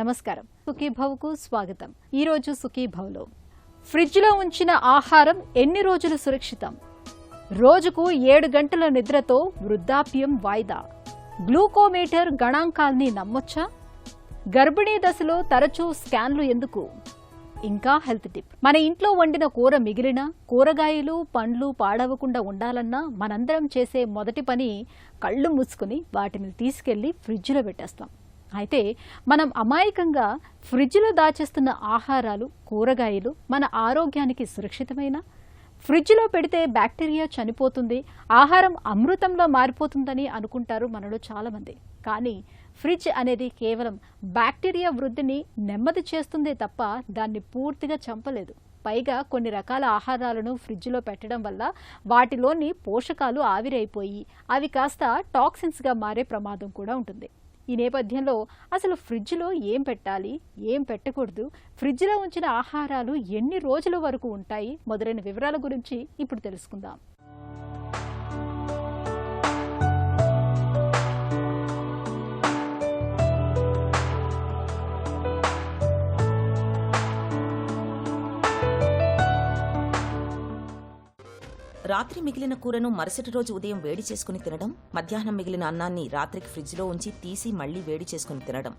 నమస్కారం. సుఖీభవకు స్వాగతం. ఈ రోజు సుఖీభవలో ఫ్రిడ్జ్లో ఉంచిన ఆహారం ఎన్ని రోజులు సురక్షితం? రోజుకు 7 గంటల నిద్రతో వృద్ధాప్యం వాయిదా? గ్లూకోమీటర్ గణాంకాల్ని నమ్మొచ్చా? గర్భిణీ దశలో తరచూ స్కాన్లు ఎందుకు? ఇంకా హెల్త్ టిప్. మన ఇంట్లో వండిన కూర మిగిలిన కూరగాయలు పండ్లు పాడవకుండా ఉండాలన్నా మనందరం చేసే మొదటి పని కళ్ళు మూసుకుని వాటిని తీసుకెళ్లి ఫ్రిడ్జ్లో పెట్టేస్తాం. అయితే మనం అమాయకంగా ఫ్రిడ్జ్లో దాచేస్తున్న ఆహారాలు కూరగాయలు మన ఆరోగ్యానికి సురక్షితమైన? ఫ్రిడ్జ్లో పెడితే బ్యాక్టీరియా చనిపోతుంది, ఆహారం అమృతంలో మారిపోతుందని అనుకుంటారు మనలో చాలామంది. కానీ ఫ్రిడ్జ్ అనేది కేవలం బ్యాక్టీరియా వృద్ధిని నెమ్మది చేస్తుందే తప్ప దాన్ని పూర్తిగా చంపలేదు. పైగా కొన్ని రకాల ఆహారాలను ఫ్రిడ్జ్లో పెట్టడం వల్ల వాటిలోని పోషకాలు ఆవిరైపోయి అవి కాస్త టాక్సిన్స్గా మారే ప్రమాదం కూడా ఉంటుంది. ఈ నేపథ్యంలో అసలు ఫ్రిడ్జ్లో ఏం పెట్టాలి, ఏం పెట్టకూడదు, ఫ్రిడ్జ్లో ఉంచిన ఆహారాలు ఎన్ని రోజుల వరకు ఉంటాయి మొదలైన వివరాల గురించి ఇప్పుడు తెలుసుకుందాం. రాత్రి మిగిలిన కూరను మరుసటి రోజు ఉదయం వేడి చేసుకుని తినడం, మధ్యాహ్నం మిగిలిన అన్నాన్ని రాత్రికి ఫ్రిడ్జ్లో ఉంచి తీసి మళ్లీ వేడి చేసుకుని తినడం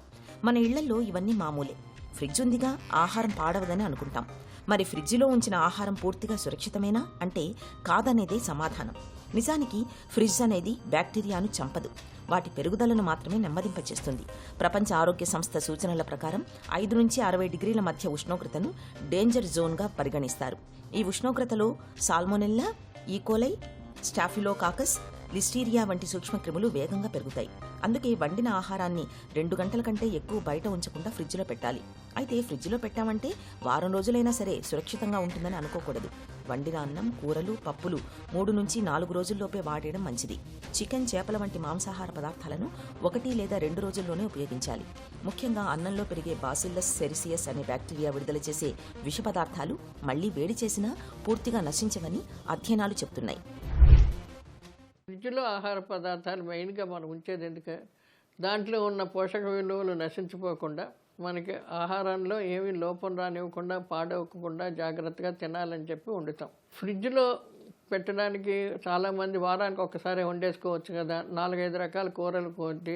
మన ఇళ్లలో ఇవన్నీ మామూలే. ఫ్రిడ్జ్ ఉందిగా ఆహారం పాడవదని అనుకుంటాం. మరి ఫ్రిడ్జ్లో ఉంచిన ఆహారం పూర్తిగా సురక్షితమేనా అంటే కాదనేదే సమాధానం. నిజానికి ఫ్రిడ్జ్ అనేది బ్యాక్టీరియాను చంపదు, వాటి పెరుగుదలను మాత్రమే నెమ్మదింపచేస్తుంది. ప్రపంచ ఆరోగ్య సంస్థ సూచనల ప్రకారం 5 నుంచి 60 డిగ్రీల మధ్య ఉష్ణోగ్రతను డేంజర్ జోన్గా పరిగణిస్తారు. ఈ ఉష్ణోగ్రతలో సాల్మోనెల్లా, ఈకోలై, స్టాఫిలోకాకస్, లిస్టీరియా వంటి సూక్ష్మక్రిములు వేగంగా పెరుగుతాయి. అందుకే వండిన ఆహారాన్ని 2 గంటల కంటే ఎక్కువ బయట ఉంచకుండా ఫ్రిడ్జ్లో పెట్టాలి. అయితే ఫ్రిడ్జ్లో పెట్టామంటే వారం రోజులైనా సరే సురక్షితంగా ఉంటుందని అనుకోకూడదు. వండిన అన్నం, కూరలు, పప్పులు 3 నుంచి 4 రోజుల్లోపే వాడేయడం మంచిది. చికెన్, చేపల వంటి మాంసాహార పదార్థాలను 1 లేదా 2 రోజుల్లోనే ఉపయోగించాలి. ముఖ్యంగా అన్నంలో పెరిగే బాసిల్లస్ సెరిసియస్ అనే బ్యాక్టీరియా విడుదల చేసే విష పదార్థాలు మళ్లీ వేడి చేసినా పూర్తిగా నశించవని అధ్యయనాలు చెబుతున్నాయి. ఫ్రిడ్జ్లో ఆహార పదార్థాలు మెయిన్గా మనం ఉంచేది ఎందుకు? దాంట్లో ఉన్న పోషక విలువలు నశించిపోకుండా మనకి ఆహారంలో ఏమీ లోపం రానివ్వకుండా పాడవకుండా జాగ్రత్తగా తినాలని చెప్పి వండుతాం. ఫ్రిడ్జ్లో పెట్టడానికి చాలామంది వారానికి ఒకసారి వండేసుకోవచ్చు కదా, 4-5 రకాల కూరలు కొట్టి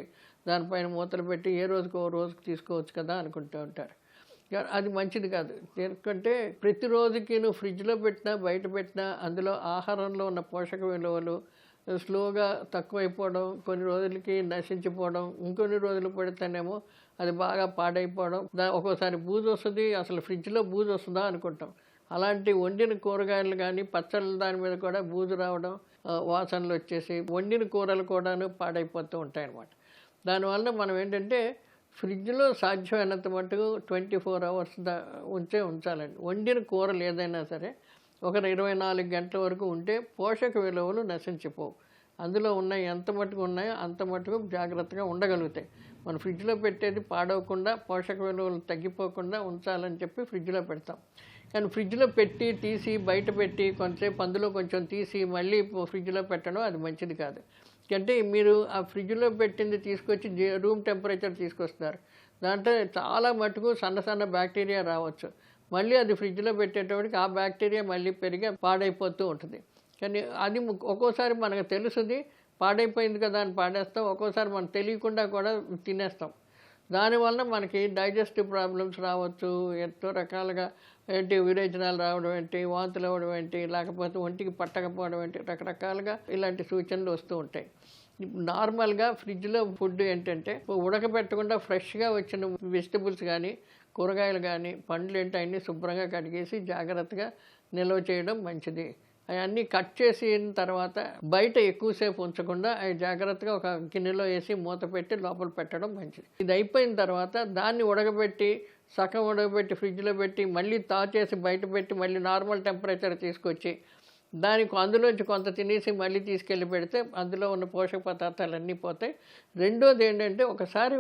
దానిపైన మూతలు పెట్టి ఏ రోజుకు రోజుకు తీసుకోవచ్చు కదా అనుకుంటూ ఉంటారు. అది మంచిది కాదు. ఎందుకంటే ప్రతిరోజుకి నువ్వు ఫ్రిడ్జ్లో పెట్టినా బయట పెట్టినా అందులో ఆహారంలో ఉన్న పోషక విలువలు స్లోగా తక్కువైపోవడం, కొన్ని రోజులకి నశించిపోవడం, ఇంకొన్ని రోజులు పెడితేనేమో అది బాగా పాడైపోవడం, ఒక్కోసారి బూజు వస్తుంది. అసలు ఫ్రిడ్జ్లో బూజు వస్తుందా అనుకుంటాం. అలాంటి వండిన కూరగాయలు కానీ పచ్చళ్ళ దాని మీద కూడా బూజు రావడం, వాసనలు వచ్చేసి వండిన కూరలు కూడాను పాడైపోతూ ఉంటాయి అన్నమాట. దానివల్ల మనం ఏంటంటే ఫ్రిడ్జ్లో సాధ్యమైనంత మటుకు 24 అవర్స్ ఉంచాలండి. వండిన కూరలు ఏదైనా సరే ఒక 24 గంటల వరకు ఉంటే పోషక విలువలు నశించిపోవు. అందులో ఉన్న ఎంత మటుకు ఉన్నాయో అంత మటుకు జాగ్రత్తగా ఉండగలుగుతాయి. మనం ఫ్రిడ్జ్లో పెట్టేది పాడవకుండా పోషక విలువలు తగ్గిపోకుండా ఉంచాలని చెప్పి ఫ్రిడ్జ్లో పెడతాం. కానీ ఫ్రిడ్జ్లో పెట్టి తీసి బయట పెట్టి కొంతసేపు అందులో కొంచెం తీసి మళ్ళీ ఫ్రిడ్జ్లో పెట్టడం అది మంచిది కాదు. అంటే మీరు ఆ ఫ్రిడ్జ్లో పెట్టింది తీసుకొచ్చి రూమ్ టెంపరేచర్ తీసుకొస్తున్నారు. దాంట్లో చాలా మటుకు సన్న బ్యాక్టీరియా రావచ్చు. మళ్ళీ అది ఫ్రిడ్జ్లో పెట్టేటప్పటికి ఆ బ్యాక్టీరియా మళ్ళీ పెరిగి పాడైపోతూ ఉంటుంది. కానీ అది ఒక్కోసారి మనకు తెలుస్తుంది పాడైపోయింది కదా అని పాడేస్తాం, ఒక్కోసారి మనకు తెలియకుండా కూడా తినేస్తాం. దానివల్ల మనకి డైజెస్టివ్ ప్రాబ్లమ్స్ రావచ్చు, ఎంతో రకాలుగా విరేచనాలు రావడం ఏంటి, వాంతులు అవ్వడం ఏంటి, లేకపోతే ఒంటికి పట్టకపోవడం ఏంటి, రకరకాలుగా ఇలాంటి సూచనలు వస్తూ ఉంటాయి. నార్మల్గా ఫ్రిడ్జ్లో ఫుడ్ ఏంటంటే ఉడకబెట్టకుండా ఫ్రెష్గా వచ్చిన వెజిటబుల్స్ కానీ కూరగాయలు కానీ పండ్లు ఏంటి అన్నీ శుభ్రంగా కడిగేసి జాగ్రత్తగా నిల్వ చేయడం మంచిది. అవన్నీ కట్ చేసిన తర్వాత బయట ఎక్కువసేపు ఉంచకుండా అవి జాగ్రత్తగా ఒక గిన్నెలో వేసి మూత పెట్టి లోపల పెట్టడం మంచిది. ఇది అయిపోయిన తర్వాత దాన్ని ఉడకబెట్టి సగం ఉడకబెట్టి ఫ్రిడ్జ్లో పెట్టి మళ్ళీ చేసి బయట పెట్టి మళ్ళీ నార్మల్ టెంపరేచర్ తీసుకొచ్చి దానికి అందులోంచి కొంత తినేసి మళ్ళీ తీసుకెళ్ళి పెడితే అందులో ఉన్న పోషక పదార్థాలు అన్నీ పోతాయి. రెండోది ఏంటంటే ఒకసారి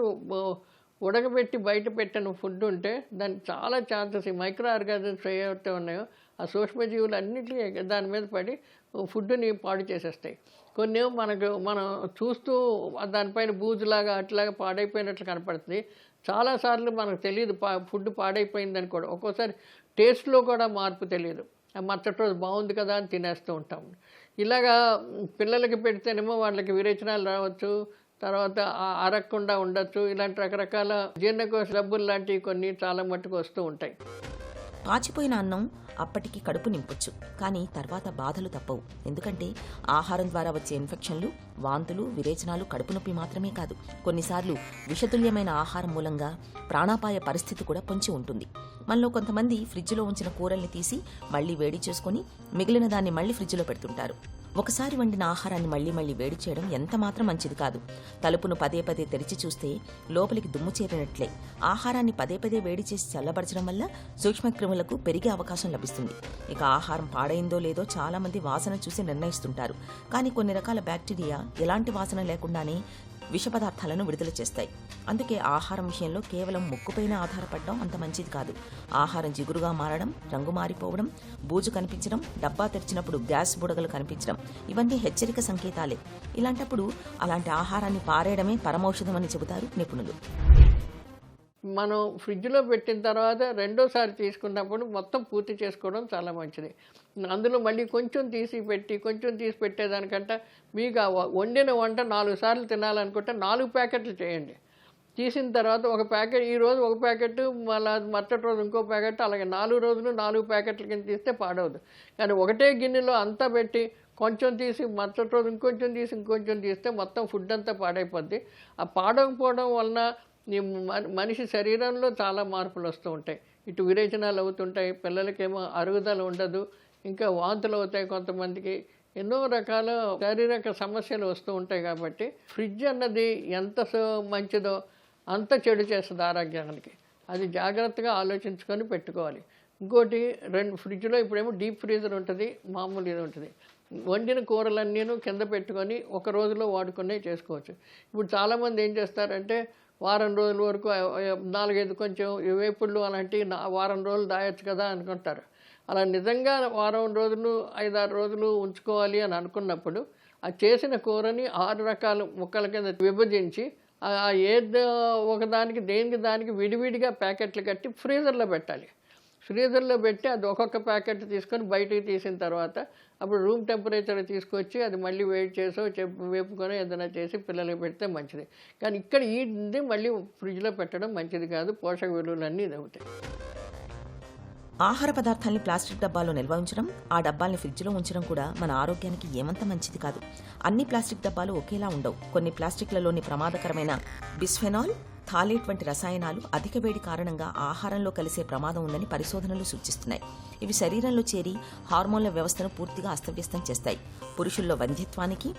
ఉడకబెట్టి బయట పెట్టిన ఫుడ్ ఉంటే దానికి చాలా ఛాన్సెస్, ఈ మైక్రో ఆర్గానిజమ్స్ ఏవైతే ఉన్నాయో ఆ సూక్ష్మజీవులు అన్నింటినీ దాని మీద పడి ఫుడ్ని పాడు చేసేస్తాయి. కొన్ని మనం చూస్తూ దానిపైన బూజులాగా అట్లాగా పాడైపోయినట్లు కనపడుతుంది. చాలాసార్లు మనకు తెలియదు ఫుడ్ పాడైపోయిందని కూడా. ఒక్కోసారి టేస్ట్లో కూడా మార్పు తెలియదు. మరుసటి రోజు బాగుంది కదా అని తినేస్తూ ఉంటాం. ఇలాగా పిల్లలకి పెడితేనేమో వాళ్ళకి విరేచనాలు రావచ్చు, తర్వాత అరగకుండా ఉండొచ్చు. ఇలాంటి రకరకాల జీర్ణకోశ జబ్బులు లాంటివి కొన్ని చాలా మట్టుకు వస్తూ ఉంటాయి. పాచిపోయిన అన్నం అప్పటికి కడుపు నింపొచ్చు, కానీ తర్వాత బాధలు తప్పవు. ఎందుకంటే ఆహారం ద్వారా వచ్చే ఇన్ఫెక్షన్లు, వాంతులు, విరేచనాలు, కడుపు నొప్పి మాత్రమే కాదు, కొన్నిసార్లు విషతుల్యమైన ఆహారం మూలంగా ప్రాణాపాయ పరిస్థితి కూడా పొంచి ఉంటుంది. మనలో కొంతమంది ఫ్రిడ్జ్లో ఉంచిన కూరల్ని తీసి మళ్లీ వేడి చేసుకుని మిగిలిన దాన్ని మళ్లీ ఫ్రిడ్జ్లో పెడుతుంటారు. ఒకసారి వండిన ఆహారాన్ని మళ్లీ వేడి చేయడం ఎంత మాత్రం మంచిది కాదు. తలుపును పదే తెరిచి చూస్తే లోపలికి దుమ్ము చేరినట్లే. ఆహారాన్ని పదే వేడి చేసి చల్లబరచడం వల్ల సూక్ష్మక్రిములకు పెరిగే అవకాశం లభిస్తుంది. ఇక ఆహారం పాడైందో లేదో చాలా మంది వాసన చూసి నిర్ణయిస్తుంటారు. కానీ కొన్ని రకాల బ్యాక్టీరియా ఎలాంటి వాసన లేకుండానే విష పదార్థాలను విడుదల చేస్తాయి. అందుకే ఆహారం విషయంలో కేవలం ముక్కుపైన ఆధారపడడం అంత మంచిది కాదు. ఆహారం జిగురుగా మారడం, రంగు మారిపోవడం, బూజు కనిపించడం, డబ్బా తెరిచినప్పుడు గ్యాస్ బుడగలు కనిపించడం ఇవన్నీ హెచ్చరిక సంకేతాలే. ఇలాంటప్పుడు అలాంటి ఆహారాన్ని పారేయడమే పరమౌషధమని చెబుతారు నిపుణులు. మనం ఫ్రిడ్జ్లో పెట్టిన తర్వాత రెండోసారి తీసుకున్నప్పుడు మొత్తం పూర్తి చేసుకోవడం చాలా మంచిది. అందులో మళ్ళీ కొంచెం తీసి పెట్టేదానికంటే మీకు ఆ వండిన వంట 4 సార్లు తినాలనుకుంటే 4 ప్యాకెట్లు చేయండి. తీసిన తర్వాత ఒక ప్యాకెట్, ఈరోజు ఒక ప్యాకెట్, మళ్ళీ మరుసటి రోజు ఇంకో ప్యాకెట్, అలాగే 4 రోజులు 4 ప్యాకెట్ల కింద తీస్తే పాడవద్దు. కానీ ఒకటే గిన్నెలో అంతా పెట్టి కొంచెం తీసి మరుసటి రోజు ఇంకొంచెం తీస్తే మొత్తం ఫుడ్ అంతా పాడైపోద్ది. ఆ పాడకపోవడం వలన మనిషి శరీరంలో చాలా మార్పులు వస్తూ ఉంటాయి. ఇటు విరేచనాలు అవుతుంటాయి, పిల్లలకేమో అరుగుదల ఉండదు, ఇంకా వాంతులు అవుతాయి, కొంతమందికి ఎన్నో రకాల శారీరక సమస్యలు వస్తూ ఉంటాయి. కాబట్టి ఫ్రిడ్జ్ అన్నది ఎంత మంచిదో అంత చెడు చేస్తుంది ఆరోగ్యానికి. అది జాగ్రత్తగా ఆలోచించుకొని పెట్టుకోవాలి. ఇంకోటి, ఫ్రిడ్జ్లో ఇప్పుడేమో డీప్ ఫ్రీజర్ ఉంటుంది, మామూలు ఇది ఉంటుంది. వండిన కూరలన్నీను కింద పెట్టుకొని ఒక రోజులో వాడుకునే చేసుకోవచ్చు. ఇప్పుడు చాలామంది ఏం చేస్తారంటే వారం రోజుల వరకు 4-5 కొంచెం వేపుళ్ళు అలాంటివి వారం రోజులు దాయొచ్చు కదా అనుకుంటారు. అలా నిజంగా వారం రోజులు 5-6 రోజులు ఉంచుకోవాలి అని అనుకున్నప్పుడు ఆ చేసిన కూరని 6 రకాల ముక్కల కింద విభజించి ఒకదానికి దేనికి దానికి విడివిడిగా ప్యాకెట్లు కట్టి ఫ్రీజర్లో పెట్టాలి. ఫ్రీజర్లో పెట్టి అది ఒక్కొక్క ప్యాకెట్ తీసుకొని బయటికి తీసిన తర్వాత అప్పుడు రూమ్ టెంపరేచర్ తీసుకొచ్చి అది మళ్ళీ వేడి చేసో వేపుకొని ఏదైనా చేసి పిల్లలకి పెడితే మంచిది. కానీ ఇక్కడ ఇది మళ్ళీ ఫ్రిడ్జ్లో పెట్టడం మంచిది కాదు. పోషక విలువలన్నీ ఇది అవుతాయి. ఆహార పదార్థాలని ప్లాస్టిక్ డబ్బాలో నిల్వ ఉంచడం, ఆ డబ్బాల్ని ఫ్రిడ్జ్లో ఉంచడం కూడా మన ఆరోగ్యానికి ఏమంత మంచిది కాదు. అన్ని ప్లాస్టిక్ డబ్బాలు ఒకేలా ఉండవు. కొన్ని ప్లాస్టిక్లలోని ప్రమాదకరమైన బిస్ఫెనాల్, థాలేట్ వంటి రసాయనాలు అధిక వేడి కారణంగా ఆహారంలో కలిసే ప్రమాదం ఉందని పరిశోధనలు సూచిస్తున్నాయి. ఇవి శరీరంలో చేరి హార్మోన్ల వ్యవస్థను పూర్తిగా అస్తవ్యస్తం చేస్తాయి. పురుషుల్లో వంధ్యత్వానికి,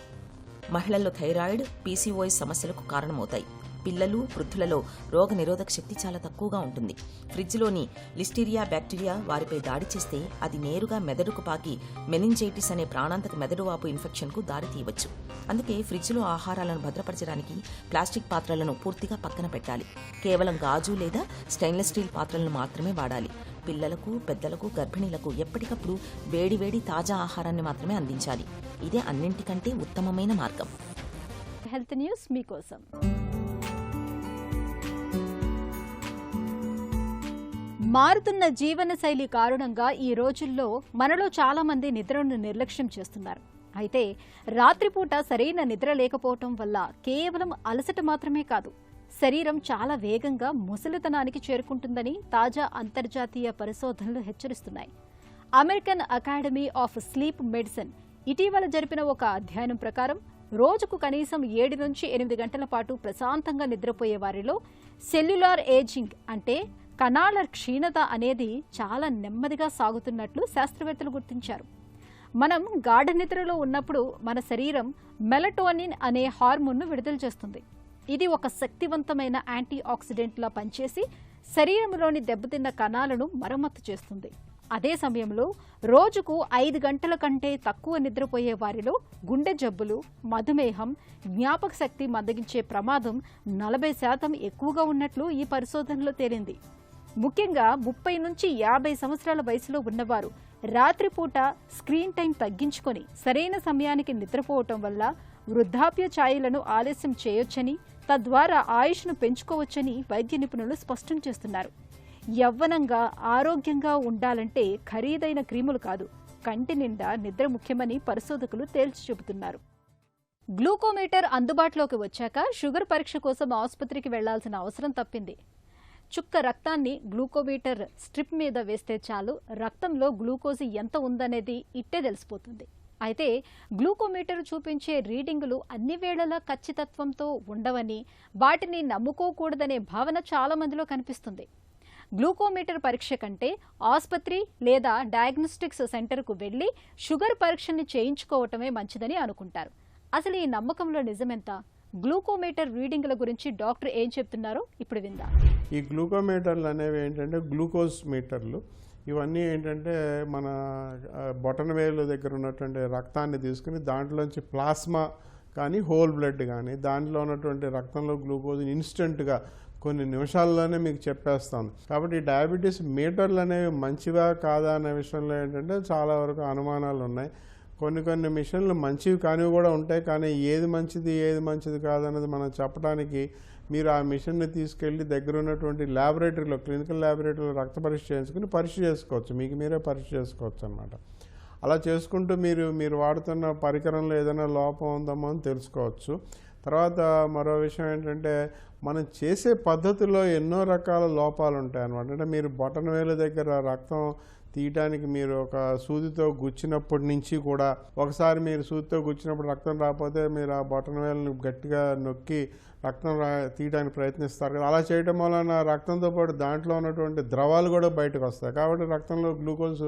మహిళల్లో థైరాయిడ్, పీసీఓఎస్ సమస్యలకు కారణమవుతాయి. పిల్లలు, వృద్ధులలో రోగ నిరోధక శక్తి చాలా తక్కువగా ఉంటుంది. ఫ్రిడ్జ్లోని లిస్టీరియా బ్యాక్టీరియా వారిపై దాడి చేస్తే అది నేరుగా మెదడుకు పాకి మెనింజైటిస్ అనే ప్రాణాంతక మెదడువాపు ఇన్ఫెక్షన్కు దారి తీయవచ్చు. అందుకే ఫ్రిడ్జ్లో ఆహారాలను భద్రపరచడానికి ప్లాస్టిక్ పాత్రలను పూర్తిగా పక్కన పెట్టాలి. కేవలం గాజు లేదా స్టెయిన్లెస్ స్టీల్ పాత్రలను మాత్రమే వాడాలి. పిల్లలకు, పెద్దలకు, గర్భిణీలకు ఎప్పటికప్పుడు వేడి తాజా ఆహారాన్ని మాత్రమే అందించాలి. ఇదే అన్నింటికంటే ఉత్తమమైన మార్గం. హెల్త్ న్యూస్ మీకోసం. మారుతున్న జీవనశైలి కారణంగా ఈ రోజుల్లో మనలో చాలా మంది నిద్రను నిర్లక్ష్యం చేస్తున్నారు. అయితే రాత్రిపూట సరైన నిద్ర లేకపోవటం వల్ల కేవలం అలసట మాత్రమే కాదు, శరీరం చాలా వేగంగా ముసలితనానికి చేరుకుంటుందని తాజా అంతర్జాతీయ పరిశోధనలు హెచ్చరిస్తున్నాయి. American academy of sleep medicine ఇటీవల జరిపిన ఒక అధ్యయనం ప్రకారం రోజుకు కనీసం 7 నుంచి 8 గంటల పాటు ప్రశాంతంగా నిద్రపోయే వారిలో సెల్యులార్ ఏజింగ్ అంటే కణాల క్షీణత అనేది చాలా నెమ్మదిగా సాగుతున్నట్లు శాస్త్రవేత్తలు గుర్తించారు. మనం గాఢ నిద్రలో ఉన్నప్పుడు మన శరీరం మెలటోనిన్ అనే హార్మోన్ను విడుదల చేస్తుంది. ఇది ఒక శక్తివంతమైన యాంటీ ఆక్సిడెంట్లా పనిచేసి శరీరంలోని దెబ్బతిన్న కణాలను మరమ్మతు చేస్తుంది. అదే సమయంలో రోజుకు 5 గంటల కంటే తక్కువ నిద్రపోయే వారిలో గుండె జబ్బులు, మధుమేహం, జ్ఞాపక శక్తి మందగించే ప్రమాదం 40% ఎక్కువగా ఉన్నట్లు ఈ పరిశోధనలో తేలింది. ముఖ్యంగా 30 నుంచి 50 సంవత్సరాల వయసులో ఉన్నవారు రాత్రిపూట స్క్రీన్ టైం తగ్గించుకొని సరైన సమయానికి నిద్రపోవటం వల్ల వృద్ధాప్య ఛాయలను ఆలస్యం చేయొచ్చని, తద్వారా ఆయుష్ను పెంచుకోవచ్చని వైద్య నిపుణులు స్పష్టం చేస్తున్నారు. యవ్వనంగా ఆరోగ్యంగా ఉండాలంటే ఖరీదైన క్రీములు కాదు, కంటి నిండా నిద్ర ముఖ్యమని పరిశోధకులు తేల్చి చెబుతున్నారు. గ్లూకోమీటర్ అందుబాటులోకి వచ్చాక షుగర్ పరీక్ష కోసం ఆసుపత్రికి వెళ్లాల్సిన అవసరం తప్పింది. చుక్క రక్తాన్ని గ్లూకోమీటర్ స్ట్రిప్ మీద వేస్తే చాలు, రక్తంలో గ్లూకోజ్ ఎంత ఉందనేది ఇట్టే తెలిసిపోతుంది. అయితే గ్లూకోమీటర్ చూపించే రీడింగులు అన్ని వేళలా ఖచ్చితత్వంతో ఉండవని, వాటిని నమ్ముకోకూడదనే భావన చాలా మందిలో కనిపిస్తుంది. గ్లూకోమీటర్ పరీక్ష కంటే ఆసుపత్రి లేదా డయాగ్నోస్టిక్స్ సెంటర్కు వెళ్లి షుగర్ పరీక్షని చేయించుకోవటమే మంచిదని అనుకుంటారు. అసలు ఈ నమ్మకంలో నిజమెంత? గ్లూకోమీటర్ రీడింగ్ల గురించి డాక్టర్ ఏం చెప్తున్నారో ఇప్పుడు విందాం. ఈ గ్లూకోమీటర్లు అనేవి ఏంటంటే గ్లూకోజ్ మీటర్లు. ఇవన్నీ ఏంటంటే మన బొటనవేలు దగ్గర ఉన్నటువంటి రక్తాన్ని తీసుకుని దాంట్లోంచి ప్లాస్మా కానీ హోల్ బ్లడ్ కానీ దాంట్లో ఉన్నటువంటి రక్తంలో గ్లూకోజ్ ఇన్స్టెంట్గా కొన్ని నిమిషాల్లోనే మీకు చెప్పేస్తాను. కాబట్టి డయాబెటీస్ మీటర్లు అనేవి మంచివా కాదా అనే విషయంలో ఏంటంటే చాలా వరకు అనుమానాలు ఉన్నాయి. కొన్ని మిషన్లు మంచివి కానివి కూడా ఉంటాయి, కానీ ఏది మంచిది కాదన్నది మనం చెప్పడానికి మీరు ఆ మిషన్ని తీసుకెళ్ళి దగ్గర ఉన్నటువంటి ల్యాబొరేటరీలో, క్లినికల్ ల్యాబొరేటరీలో రక్త పరీక్ష చేయించుకుని పరీక్ష చేసుకోవచ్చు, మీకు మీరే పరీక్ష చేసుకోవచ్చు అన్నమాట. అలా చేసుకుంటూ మీరు వాడుతున్న పరికరంలో ఏదైనా లోపం ఉందేమో అని తెలుసుకోవచ్చు. తర్వాత మరో విషయం ఏంటంటే మనం చేసే పద్ధతిలో ఎన్నో రకాల లోపాలు ఉంటాయి అన్నమాట. అంటే మీరు బొటనవేలు దగ్గర రక్తం తీయటానికి మీరు ఒక సూదితో గుచ్చినప్పటి నుంచి కూడా, ఒకసారి మీరు సూదితో గుచ్చినప్పుడు రక్తం రాకపోతే మీరు ఆ బొటనవేలుని గట్టిగా నొక్కి రక్తం తీయడానికి ప్రయత్నిస్తారు కదా. అలా చేయడం వలన రక్తంతో పాటు దాంట్లో ఉన్నటువంటి ద్రవాలు కూడా బయటకు వస్తాయి. కాబట్టి రక్తంలో గ్లూకోజ్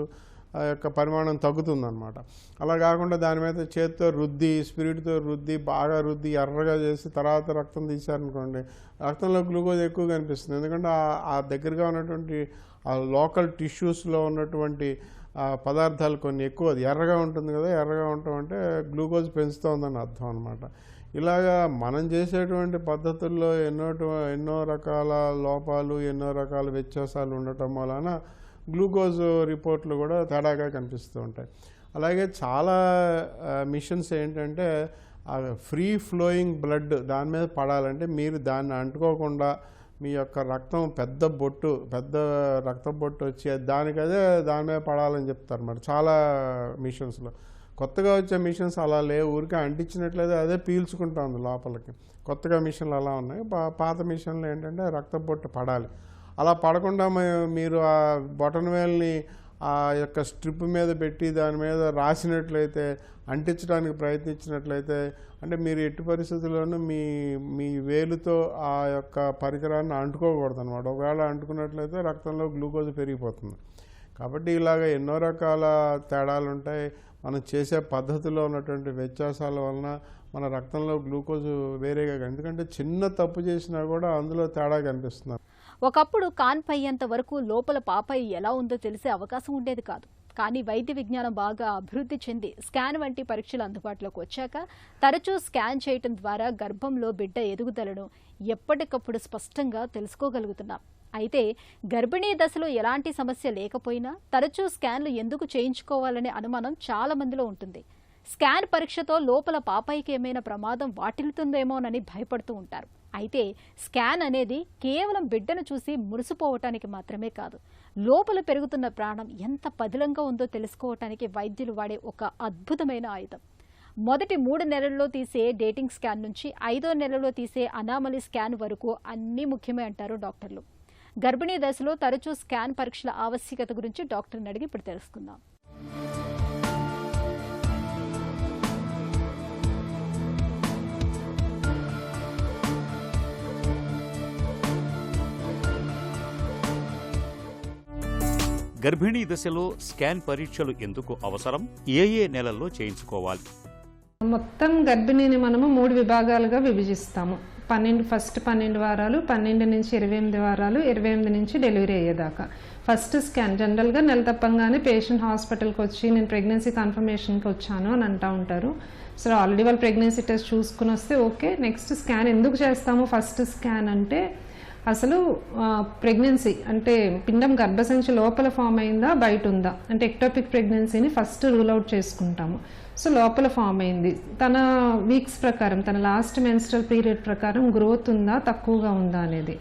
యొక్క పరిమాణం తగ్గుతుందన్నమాట. అలా కాకుండా దాని మీద చేతితో రుద్ది, స్పిరిట్తో రుద్ది, బాగా రుద్ది ఎర్రగా చేసి తర్వాత రక్తం తీశారనుకోండి, రక్తంలో గ్లూకోజ్ ఎక్కువ కనిపిస్తుంది. ఎందుకంటే ఆ దగ్గరగా ఉన్నటువంటి ఆ లోకల్ టిష్యూస్లో ఉన్నటువంటి పదార్థాలు కొన్ని ఎక్కువ, అది ఎర్రగా ఉంటుంది కదా, ఎర్రగా ఉండటం అంటే గ్లూకోజ్ పెంచుతోందని అర్థం అనమాట. ఇలాగా మనం చేసేటువంటి పద్ధతుల్లో ఎన్నో రకాల లోపాలు, ఎన్నో రకాల వ్యత్యాసాలు ఉండటం వలన గ్లూకోజ్ రిపోర్ట్లు కూడా తేడాగా కనిపిస్తూ ఉంటాయి. అలాగే చాలా మిషన్స్ ఏంటంటే ఫ్రీ ఫ్లోయింగ్ బ్లడ్ దాని మీద పడాలంటే మీరు దాన్ని అంటుకోకుండా మీ యొక్క రక్తం పెద్ద రక్త బొట్టు వచ్చి దాని మీద పడాలని చెప్తారు మరి చాలా మిషన్స్లో. కొత్తగా వచ్చే మిషన్స్ అలా లేవు, ఊరికే అంటించినట్లయితే అదే పీల్చుకుంటుంది లోపలికి. కొత్తగా మిషన్లు అలా ఉన్నాయి. పాత మిషన్లు ఏంటంటే రక్త బొట్టు పడాలి. అలా పడకుండా మీరు ఆ బొటనవేలుని ఆ యొక్క స్ట్రిప్ మీద పెట్టి దాని మీద రాసినట్లయితే, అంటించడానికి ప్రయత్నించినట్లయితే, అంటే మీరు ఎట్టి పరిస్థితుల్లోనూ మీ వేలుతో ఆ యొక్క పరికరాన్ని అంటుకోకూడదు అనమాట. ఒకవేళ అంటుకున్నట్లయితే రక్తంలో గ్లూకోజ్ పెరిగిపోతుంది. కాబట్టి ఇలాగ ఎన్నో రకాల తేడాలు ఉంటాయి. మనం చేసే పద్ధతిలో ఉన్నటువంటి వ్యత్యాసాల వలన మన రక్తంలో గ్లూకోజ్ వేరేగా, ఎందుకంటే చిన్న తప్పు చేసినా కూడా అందులో తేడా కనిపిస్తుంది. ఒకప్పుడు కాన్పయ్యేంత వరకు లోపల పాపై ఎలా ఉందో తెలిసే అవకాశం ఉండేది కాదు. కానీ వైద్య విజ్ఞానం బాగా అభివృద్ధి చెంది స్కాన్ వంటి పరీక్షలు అందుబాటులోకి వచ్చాక తరచూ స్కాన్ చేయటం ద్వారా గర్భంలో బిడ్డ ఎదుగుదలను ఎప్పటికప్పుడు స్పష్టంగా తెలుసుకోగలుగుతున్నాం. అయితే గర్భిణీ దశలో ఎలాంటి సమస్య లేకపోయినా తరచూ స్కాన్లు ఎందుకు చేయించుకోవాలనే అనుమానం చాలా మందిలో ఉంటుంది. స్కాన్ పరీక్షతో లోపల పాపాయికి ఏమైనా ప్రమాదం వాటిల్లుతుందేమోనని భయపడుతూ ఉంటారు. అయితే స్కాన్ అనేది కేవలం బిడ్డను చూసి మురిసిపోవటానికి మాత్రమే కాదు, లోపల పెరుగుతున్న ప్రాణం ఎంత పదిలంగా ఉందో తెలుసుకోవటానికి వైద్యులు వాడే ఒక అద్భుతమైన ఆయుధం. మొదటి 3 నెలల్లో తీసే డేటింగ్ స్కాన్ నుంచి 5వ నెలలో తీసే అనామలీ స్కాన్ వరకు అన్నీ ముఖ్యమే అంటారు డాక్టర్లు. గర్భిణీ దశలో తరచూ స్కాన్ పరీక్షల ఆవశ్యకత గురించి డాక్టర్ని అడిగి ఇప్పుడు తెలుసుకుందాం. గర్భిణీ దశలో స్కాన్ పరీక్షలు ఎందుకు అవసరం? ఏ నెలల్లో చేయించుకోవాలి? మొత్తం గర్భిణీని మనము 3 విభాగాలుగా విభజిస్తాము. ఫస్ట్ 12 వారాలు, 12 నుంచి 28 వారాలు, 28 నుంచి డెలివరీ అయ్యేదాకా. ఫస్ట్ స్కాన్ జనరల్గా నెల తప్పంగానే పేషెంట్ హాస్పిటల్కి వచ్చి నేను ప్రెగ్నెన్సీ కన్ఫర్మేషన్కి వచ్చాను అని అంటూ ఉంటారు. సో ఆల్రెడీ వాళ్ళు ప్రెగ్నెన్సీ టెస్ట్ చూసుకుని వస్తే ఓకే. నెక్స్ట్ స్కాన్ ఎందుకు చేస్తాము? ఫస్ట్ స్కాన్ అంటే అసలు ప్రెగ్నెన్సీ అంటే పిండం గర్భసంచి లోపల ఫామ్ అయిందా బయట ఉందా అంటే ఎక్టోపిక్ ప్రెగ్నెన్సీని ఫస్ట్ రూల్ అవుట్ చేసుకుంటాము. సో లోపల ఫామ్ అయింది, తన వీక్స్ ప్రకారం తన లాస్ట్ మెన్స్ట్రల్ పీరియడ్ ప్రకారం గ్రోత్ ఉందా తక్కువగా ఉందా అనేది.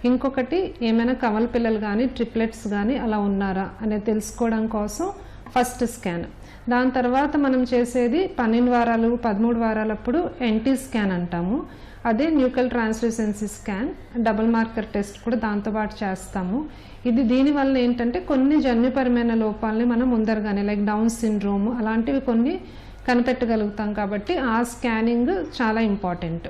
ఇంకొకటి ఏమైనా కమల పిల్లలు కానీ ట్రిప్లెట్స్ కానీ అలా ఉన్నారా అనేది తెలుసుకోవడం కోసం ఫస్ట్ స్కాన్. దాని తర్వాత మనం చేసేది 12 వారాలు 13 వారాలప్పుడు ఎన్టీ స్కాన్ అంటాము. అదే nuchal translucency scan, double marker test కూడా దాంతోపాటు చేస్తాము. దీనివల్ల ఏంటంటే కొన్ని జన్యుపరమైన లోపాలని మనం ముందరగానే లైక్ డౌన్ సిండ్రోమ్ అలాంటివి కొన్ని కనిపెట్టగలుగుతాం. కాబట్టి ఆ స్కానింగ్ చాలా ఇంపార్టెంట్.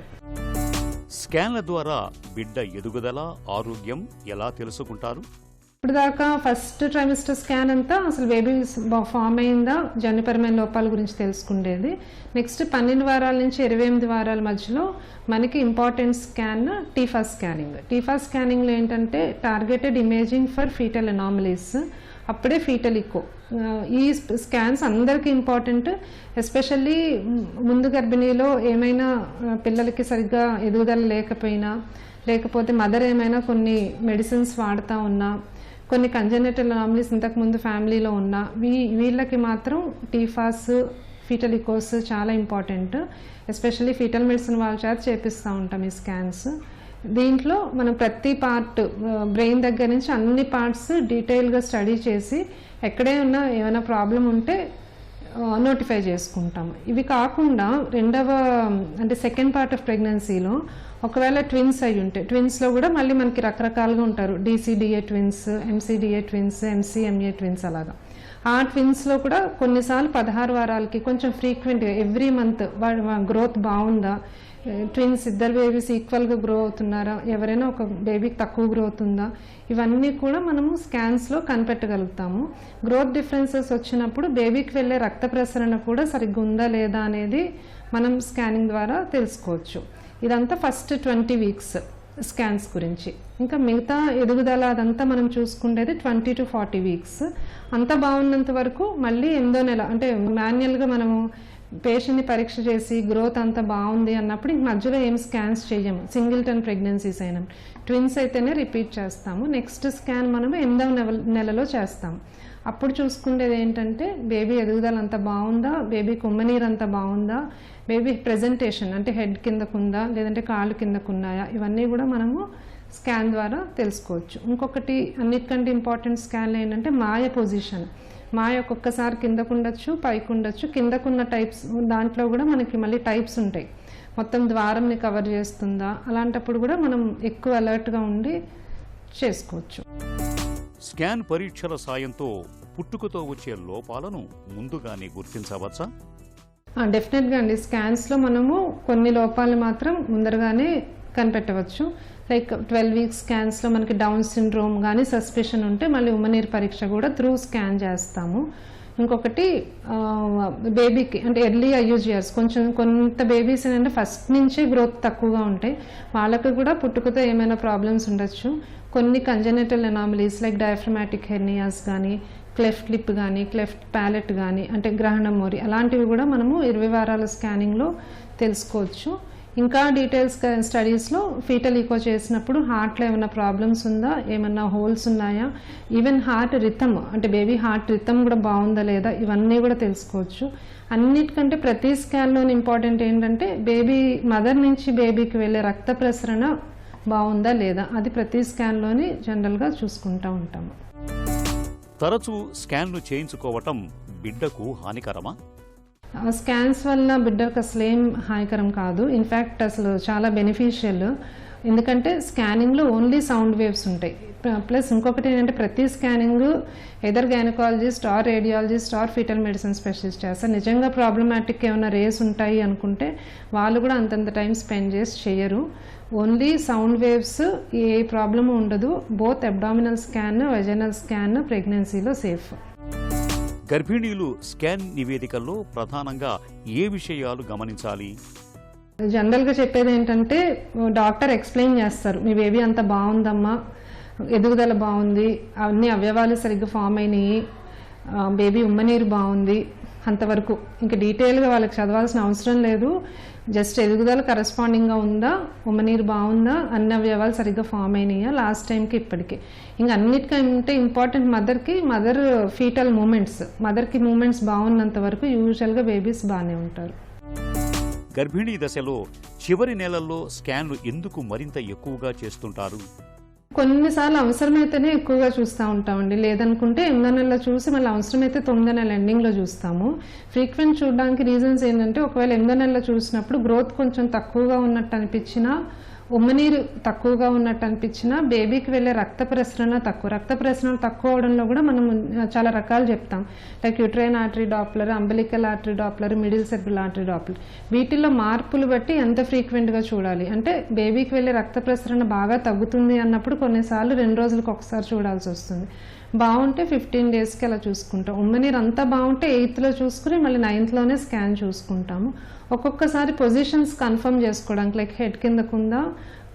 స్కాన్ల ద్వారా బిడ్డ ఎదుగుదల ఆరోగ్యం ఎలా తెలుసుకుంటారు? ఇప్పుడు దాకా ఫస్ట్ ట్రైమిస్టర్ స్కాన్ అంతా అసలు బేబీ ఫామ్ అయిందా జన్యుపరమైన లోపాల గురించి తెలుసుకుండేది. నెక్స్ట్ 12 వారాల నుంచి 28 వారాల మధ్యలో మనకి important scan TIFFA scanning. TIFFA స్కానింగ్లో ఏంటంటే targeted imaging for fetal anomalies, అప్పుడే ఫీటల్ ఇకో. ఈ స్కాన్స్ అందరికీ ఇంపార్టెంట్. ఎస్పెషల్లీ ముందు గర్భిణీలో ఏమైనా పిల్లలకి సరిగ్గా ఎదుగుదల లేకపోయినా, లేకపోతే మదర్ ఏమైనా కొన్ని మెడిసిన్స్ వాడుతూ ఉన్నా, కొన్ని కంజెనిటల్ అనామలీస్ ఇంతకుముందు ఫ్యామిలీలో ఉన్నా వీళ్ళకి మాత్రం టీఫాస్ ఫీటల్ ఇకోస్ చాలా ఇంపార్టెంట్. ఎస్పెషల్లీ ఫీటల్ మెడిసిన్ వాళ్ళ చేత చేపిస్తూ ఉంటాం ఈ స్కాన్స్. దీంట్లో మనం ప్రతి పార్ట్ బ్రెయిన్ దగ్గర నుంచి అన్ని పార్ట్స్ డీటెయిల్గా స్టడీ చేసి ఎక్కడే ఉన్నా ఏమైనా ప్రాబ్లం ఉంటే నోటిఫై చేసుకుంటాము. ఇవి కాకుండా రెండవ అంటే సెకండ్ పార్ట్ ఆఫ్ ప్రెగ్నెన్సీలో ఒకవేళ ట్విన్స్ అయి ఉంటే, ట్విన్స్లో కూడా మళ్ళీ మనకి రకరకాలుగా ఉంటారు. డీసీడీఏ ట్విన్స్, ఎంసీడీఏ ట్విన్స్, ఎంసీఎంఏ ట్విన్స్ అలాగా. ఆ ట్విన్స్లో కూడా కొన్నిసార్లు 16 వారాలకి కొంచెం ఫ్రీక్వెంట్గా ఎవ్రీ మంత్ గ్రోత్ బాగుందా, ట్విన్స్ ఇద్దరు బేబీస్ ఈక్వల్గా గ్రో అవుతున్నారా, ఎవరైనా ఒక బేబీకి తక్కువ గ్రోత్ ఉందా, ఇవన్నీ కూడా మనము స్కాన్స్లో కనిపెట్టగలుగుతాము. గ్రోత్ డిఫరెన్సెస్ వచ్చినప్పుడు బేబీకి వెళ్ళే రక్త ప్రసరణ కూడా సరిగ్గా ఉందా లేదా అనేది మనం స్కానింగ్ ద్వారా తెలుసుకోవచ్చు. ఇదంతా ఫస్ట్ 20 వీక్స్ స్కాన్స్ గురించి. ఇంకా మిగతా ఎదుగుదల అదంతా మనం చూసుకునేది 20 to 40 వీక్స్. అంతా బాగున్నంత వరకు మళ్ళీ 8వ నెల అంటే మాన్యువల్గా మనము పేషెంట్ని పరీక్ష చేసి గ్రోత్ అంతా బాగుంది అన్నప్పుడు ఇంక మధ్యలో ఏం స్కాన్స్ చేయము. సింగిల్టన్ ప్రెగ్నెన్సీస్ అయినా, ట్విన్స్ అయితేనే రిపీట్ చేస్తాము. నెక్స్ట్ స్కాన్ మనము 8వ నెలలో చేస్తాము. అప్పుడు చూసుకునేది ఏంటంటే బేబీ ఎదుగుదల అంత బాగుందా, బేబీ కుమ్మనీరు అంత బాగుందా, బేబీ ప్రెజెంటేషన్ అంటే హెడ్ కిందకుందా లేదంటే కాళ్ళు కిందకున్నాయా, ఇవన్నీ కూడా మనము స్కాన్ ద్వారా తెలుసుకోవచ్చు. ఇంకొకటి అన్నిటికంటే ఇంపార్టెంట్ స్కాన్ ఏంటంటే మాయ పొజిషన్. మాయ ఒక్కొక్కసారి కిందకు ఉండొచ్చు, పైకి ఉండొచ్చు. కిందకున్న టైప్స్ దాంట్లో కూడా మనకి మళ్ళీ టైప్స్ ఉంటాయి. మొత్తం ద్వారంని కవర్ చేస్తుందా, అలాంటప్పుడు కూడా మనం ఎక్కువ అలర్ట్గా ఉండి చేసుకోవచ్చు. స్కాన్ పరీక్షల సాయంతో పుట్టుకతో వచ్చే లోపాలను ముందుగానే గుర్తించవచ్చా? డెఫినెట్గా అండి. స్కాన్స్లో మనము కొన్ని లోపాలు మాత్రం ముందరగానే కనిపెట్టవచ్చు. లైక్ 12 వీక్స్ స్కాన్స్లో మనకి డౌన్ సిండ్రోమ్ కానీ సస్పెషన్ ఉంటే మళ్ళీ ఉమ్మనీరు పరీక్ష కూడా త్రూ స్కాన్ చేస్తాము. ఇంకొకటి బేబీకి అంటే ఎర్లీ ఐయూజియర్స్ కొంత బేబీస్ ఏంటంటే ఫస్ట్ నుంచే గ్రోత్ తక్కువగా ఉంటాయి, వాళ్ళకి కూడా పుట్టుకతో ఏమైనా ప్రాబ్లమ్స్ ఉండొచ్చు. కొన్ని congenital anomalies like diaphragmatic hernias కానీ, క్లెఫ్ట్ లిప్ కానీ, క్లెఫ్ట్ ప్యాలెట్ కానీ అంటే గ్రహణం మోరి అలాంటివి కూడా మనము 20 వారాల స్కానింగ్లో తెలుసుకోవచ్చు. ఇంకా డీటెయిల్స్ స్టడీస్లో ఫీటల్ ఈకో చేసినప్పుడు హార్ట్లో ఏమైనా ప్రాబ్లమ్స్ ఉందా, ఏమైనా హోల్స్ ఉన్నాయా, ఈవెన్ హార్ట్ రిథమ్ అంటే బేబీ హార్ట్ రిథమ్ కూడా బాగుందా లేదా, ఇవన్నీ కూడా తెలుసుకోవచ్చు. అన్నిటికంటే ప్రతి స్కాన్లోని ఇంపార్టెంట్ ఏంటంటే బేబీ మదర్ నుంచి బేబీకి వెళ్ళే రక్త ప్రసరణ బాగుందా లేదా, అది ప్రతి స్కాన్లోని జనరల్గా చూసుకుంటూ ఉంటాము. తరచూ స్కాన్లు చేయించుకోవటం బిడ్డకు హానికరమా? స్కాన్స్ వల్ల బిడ్డకు అసలు ఏం హానికరం కాదు. ఇన్ఫ్యాక్ట్ అసలు చాలా బెనిఫిషియల్. ఎందుకంటే స్కానింగ్లో ఓన్లీ సౌండ్ వేవ్స్ ఉంటాయి. ప్లస్ ఇంకొకటి ఏంటంటే ప్రతి scanning either gynaecologist or radiologist or foetal medicine specialist చేస్తారు. నిజంగా ప్రాబ్లమాటిక్ ఏమైనా రేస్ ఉంటాయి అనుకుంటే వాళ్ళు కూడా అంతంత టైం స్పెండ్ చేసి చేయరు. ఓన్లీ సౌండ్ వేవ్స్, ఏ ప్రాబ్లము ఉండదు. Both abdominal scan, vaginal scan ప్రెగ్నెన్సీలో సేఫ్. గర్భిణీలు స్కాన్ నివేదికల్లో ప్రధానంగా ఏ విషయాలు గమనించాలి? జనరల్గా చెప్పేది ఏంటంటే డాక్టర్ ఎక్స్ప్లెయిన్ చేస్తారు, మీ బేబీ అంత బాగుందమ్మా, ఎదుగుదల బాగుంది, అన్ని అవయవాలు సరిగ్గా ఫామ్ అయినాయి, బేబీ ఉమ్మనీరు బాగుంది, అంతవరకు. ఇంకా డీటెయిల్గా వాళ్ళకి చదవాల్సిన అవసరం లేదు. జస్ట్ ఎదుగుదల కరెస్పాండింగ్గా ఉందా, ఉమ్మనీరు బాగుందా, అన్ని అవయవాలు సరిగ్గా ఫామ్ అయినాయా లాస్ట్ టైంకి ఇప్పటికి. ఇంకా అన్నిటికంటే ఇంపార్టెంట్ మదర్ ఫీటల్ మూమెంట్స్, మదర్కి మూమెంట్స్ బాగున్నంత వరకు యూజువల్గా బేబీస్ బాగానే ఉంటారు. గర్భిణీ దశలో చివరి నెలల్లో స్కాన్లు ఎందుకు మరింత ఎక్కువగా చేస్తుంటారు? కొన్నిసార్లు అవసరమైతేనే ఎక్కువగా చూస్తూ ఉంటామండి. లేదనుకుంటే 8వ నెలలో చూసి మళ్ళీ అవసరమైతే 9వ నెల ఎండింగ్లో చూస్తాము. ఫ్రీక్వెంట్ చూడడానికి రీజన్స్ ఏంటంటే, ఒకవేళ 8వ నెలలో చూసినప్పుడు గ్రోత్ కొంచెం తక్కువగా ఉన్నట్టు అనిపించినా, ఉమ్మనీరు తక్కువగా ఉన్నట్టు అనిపించినా, బేబీకి వెళ్ళే రక్త ప్రసరణ తక్కువ అవడంలో కూడా మనం చాలా రకాలు చెప్తాం. Like uterine artery Doppler, umbilical artery Doppler, middle cerebral artery Doppler. వీటిల్లో మార్పులు బట్టి ఎంత ఫ్రీక్వెంట్గా చూడాలి అంటే, బేబీకి వెళ్ళే రక్త ప్రసరణ బాగా తగ్గుతుంది అన్నప్పుడు కొన్నిసార్లు 2 రోజులకు ఒకసారి చూడాల్సి వస్తుంది. బాగుంటే 15 డేస్కి అలా చూసుకుంటాం. ఉమ్మనీరు అంతా బాగుంటే 8th చూసుకుని మళ్ళీ 9th స్కాన్ చూసుకుంటాము. ఒక్కొక్కసారి పొజిషన్స్ కన్ఫర్మ్ చేసుకోవడానికి, లైక్ హెడ్ కిందకుందా,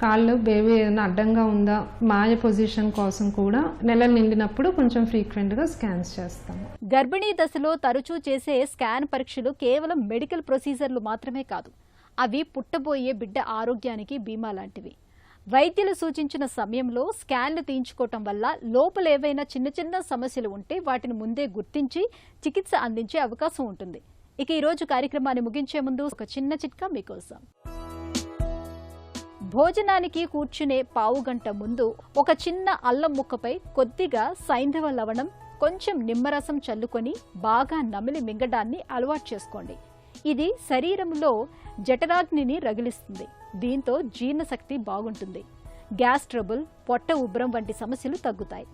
కాళ్ళు బేబీ ఏదైనా అడ్డంగా ఉందా, మాయ పొజిషన్ కోసం కూడా నెలలు నిండినప్పుడు కొంచెం ఫ్రీక్వెంట్గా స్కాన్స్ చేస్తాము. గర్భిణీ దశలో తరచూ చేసే స్కాన్ పరీక్షలు కేవలం మెడికల్ ప్రొసీజర్లు మాత్రమే కాదు, అవి పుట్టబోయే బిడ్డ ఆరోగ్యానికి బీమా లాంటివి. వైద్యులు సూచించిన సమయంలో స్కాన్లు తీయించుకోవటం వల్ల లోపల ఏవైనా చిన్న సమస్యలు ఉంటే వాటిని ముందే గుర్తించి చికిత్స అందించే అవకాశం ఉంటుంది. ఇక ఈరోజు కార్యక్రమాన్ని ముగించే ముందు ఒక చిన్న చిట్కా మీకోసం. భోజనానికి కూర్చునే పావుగంట ముందు ఒక చిన్న అల్లం ముక్కపై కొద్దిగా సైంధవ లవణం, కొంచెం నిమ్మరసం చల్లుకొని బాగా నమిలి మింగడాన్ని అలవాటు చేసుకోండి. ఇది శరీరంలో జఠరాగ్నిని రగిలిస్తుంది. దీంతో జీర్ణశక్తి బాగుంటుంది. గ్యాస్ ట్రబుల్, పొట్ట ఉబ్బరం వంటి సమస్యలు తగ్గుతాయి.